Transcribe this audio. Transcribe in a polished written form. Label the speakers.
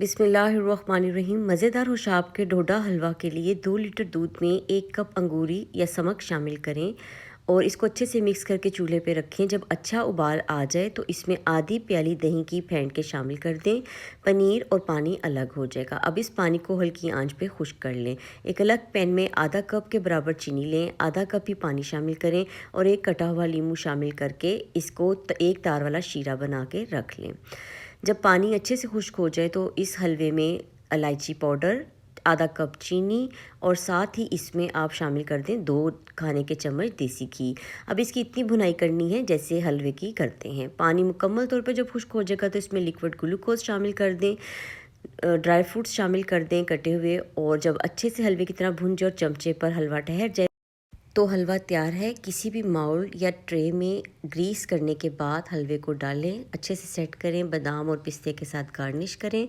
Speaker 1: बिस्मिल्लाहिर्रहमानिर्रहीम। मज़ेदार और शाब के ढोडा हलवा के लिए 2 लीटर दूध में 1 कप अंगूरी या समक शामिल करें और इसको अच्छे से मिक्स करके चूल्हे पे रखें। जब अच्छा उबाल आ जाए तो इसमें आधी प्याली दही की फेंट के शामिल कर दें। पनीर और पानी अलग हो जाएगा। अब इस पानी को हल्की आंच पे खुश्क कर लें। एक अलग पैन में आधा कप के बराबर चीनी लें, आधा कप ही पानी शामिल करें और एक कटा हुआ नींबू शामिल करके इसको एक तार वाला शीरा बना के रख लें। जब पानी अच्छे से खुश्क हो जाए तो इस हलवे में इलायची पाउडर, आधा कप चीनी और साथ ही इसमें आप शामिल कर दें 2 खाने के चम्मच देसी घी। अब इसकी इतनी भुनाई करनी है जैसे हलवे की करते हैं। पानी मुकम्मल तौर पर जब खुश्क हो जाएगा तो इसमें लिक्विड ग्लूकोज शामिल कर दें, ड्राई फ्रूट्स शामिल कर दें कटे हुए, और जब अच्छे से हलवे की तरह भुन जाए और चमचे पर हलवा ठहर जाए तो हलवा तैयार है। किसी भी माउल या ट्रे में ग्रीस करने के बाद हलवे को डालें, अच्छे से सेट करें, बादाम और पिस्ते के साथ गार्निश करें।